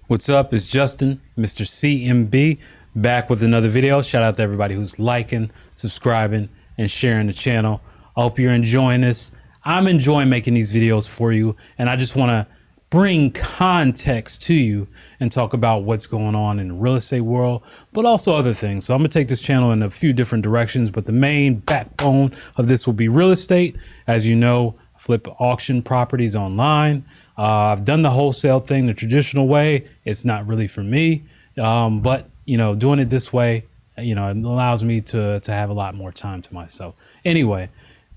What's up? It's Justin, Mr. CMB, back with another video. Shout out to everybody who's liking, subscribing, and sharing the channel. I hope you're enjoying this. I'm enjoying making these videos for you, and I just want to bring context to you and talk about what's going on in the real estate world, but also other things. So I'm gonna take this channel in a few different directions, but the main backbone of this will be real estate. As you know, I flip auction properties online. I've done the wholesale thing the traditional way. It's not really for me, but doing it this way, it allows me to have a lot more time to myself. Anyway,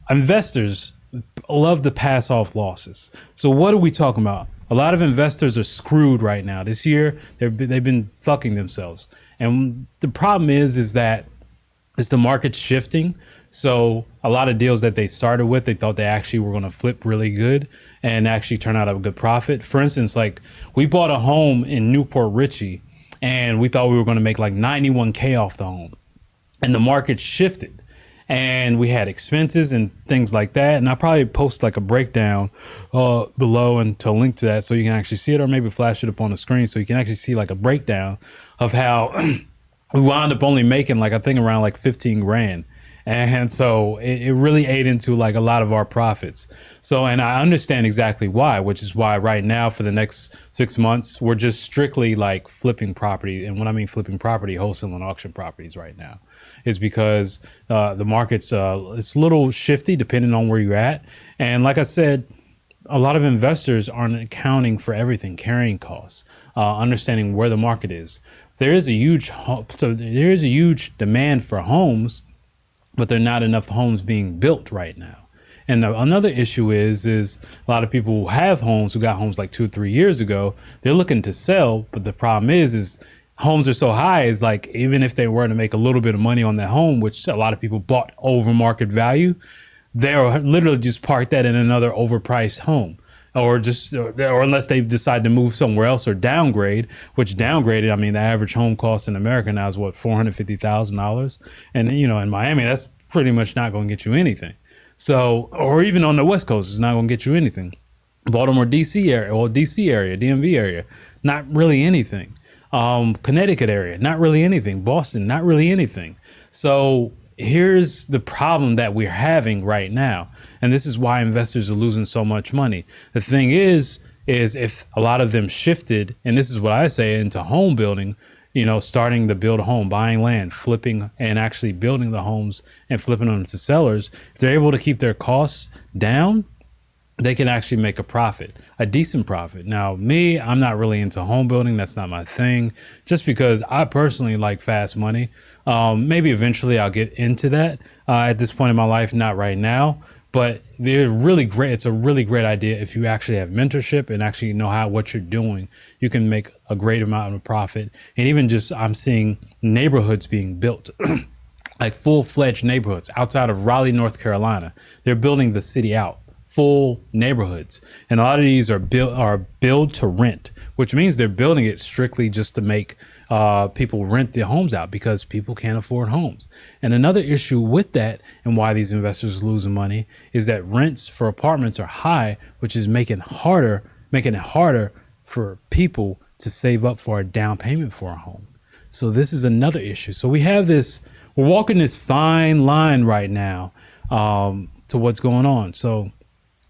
investors love to pass off losses. So what are we talking about? A lot of investors are screwed right now. This year, they've been fucking themselves. And the problem is that the market's shifting. So a lot of deals that they started with, they thought they actually were going to flip really good and actually turn out a good profit. For instance, like we bought a home in Newport Richey and we thought we were going to make like 91K off the home, and the market shifted and we had expenses and things like that. And I'll probably post like a breakdown below and to link to that so you can actually see it, or maybe flash it up on the screen so you can actually see like a breakdown of how we wound up only making like, I think around like 15 grand. And so it really ate into like a lot of our profits. So, and I understand exactly why, which is why right now for the next 6 months, we're just strictly like flipping property. And when I mean flipping property, wholesale and auction properties right now is because the market's it's a little shifty depending on where you're at. And like I said, a lot of investors aren't accounting for everything, carrying costs, understanding where the market is. There is a huge demand for homes, but there are not enough homes being built right now. And another issue is a lot of people who have homes, who got homes like 2 or 3 years ago, they're looking to sell. But the problem is homes are so high, is like, even if they were to make a little bit of money on that home, which a lot of people bought over market value, they'll literally just park that in another overpriced home. Or unless they decide to move somewhere else or downgrade, which downgraded, I mean, the average home cost in America now is what, $450,000. And, in Miami, that's pretty much not going to get you anything. So, or even on the West Coast, it's not going to get you anything. Baltimore, DC area, or DC area, DMV area, not really anything. Connecticut area, not really anything. Boston, not really anything. So here's the problem that we're having right now. And this is why investors are losing so much money. The thing is if a lot of them shifted, and this is what I say, into home building, starting to build a home, buying land, flipping, and actually building the homes and flipping them to sellers, if they're able to keep their costs down, they can actually make a profit, a decent profit. Now, me, I'm not really into home building. That's not my thing, just because I personally like fast money. Maybe eventually I'll get into that at this point in my life, not right now, but they're really great. It's a really great idea. If you actually have mentorship and actually know what you're doing, you can make a great amount of profit. And even just, I'm seeing neighborhoods being built, like full-fledged neighborhoods outside of Raleigh, North Carolina. They're building the city out. Full neighborhoods, and a lot of these are build to rent, which means they're building it strictly just to make people rent their homes out, because people can't afford homes. And another issue with that, and why these investors are losing money, is that rents for apartments are high, which is making it harder for people to save up for a down payment for a home. So this is another issue. So we're walking this fine line right now to what's going on. So,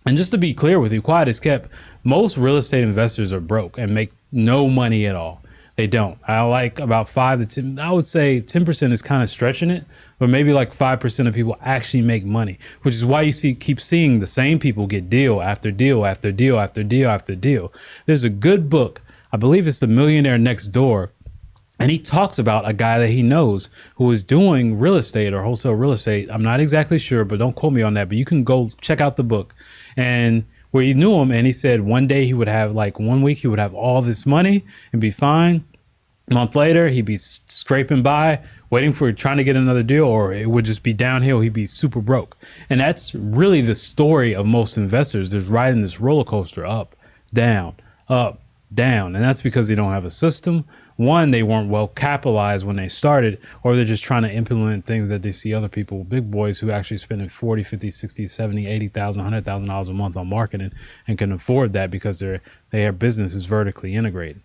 and just to be clear with you, quiet is kept, most real estate investors are broke and make no money at all. They don't. I like about 5 to 10, I would say 10% is kind of stretching it, but maybe like 5% of people actually make money, which is why you keep seeing the same people get deal after deal after deal after deal after deal. There's a good book, I believe it's The Millionaire Next Door, and he talks about a guy that he knows who is doing real estate or wholesale real estate. I'm not exactly sure, but don't quote me on that. But you can go check out the book. And where he knew him, and he said one day he would have, like 1 week, he would have all this money and be fine. A month later, he'd be scraping by, trying to get another deal, or it would just be downhill. He'd be super broke. And that's really the story of most investors. They're riding this roller coaster up, down, up, down. And that's because they don't have a system. One, they weren't well capitalized when they started, or they're just trying to implement things that they see other people, big boys who actually spending 40, 50, 60, 70, 80,000, $100,000 a month on marketing and can afford that because their business is vertically integrated.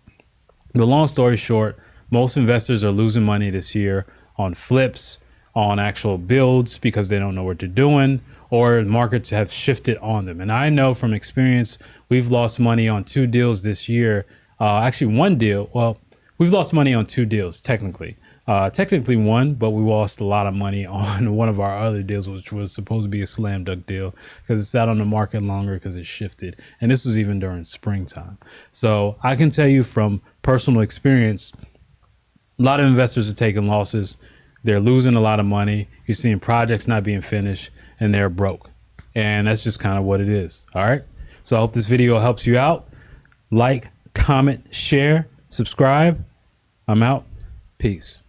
The long story short, most investors are losing money this year on flips, on actual builds because they don't know what they're doing, or markets have shifted on them. And I know from experience, we've lost money on 2 deals this year. Actually, 1 deal. Well, we've lost money on 2 deals, technically. Technically 1, but we lost a lot of money on one of our other deals, which was supposed to be a slam dunk deal because it sat on the market longer because it shifted. And this was even during springtime. So I can tell you from personal experience, a lot of investors are taking losses. They're losing a lot of money. You're seeing projects not being finished and they're broke. And that's just kind of what it is. All right. So I hope this video helps you out. Like, comment, share, subscribe. I'm out. Peace.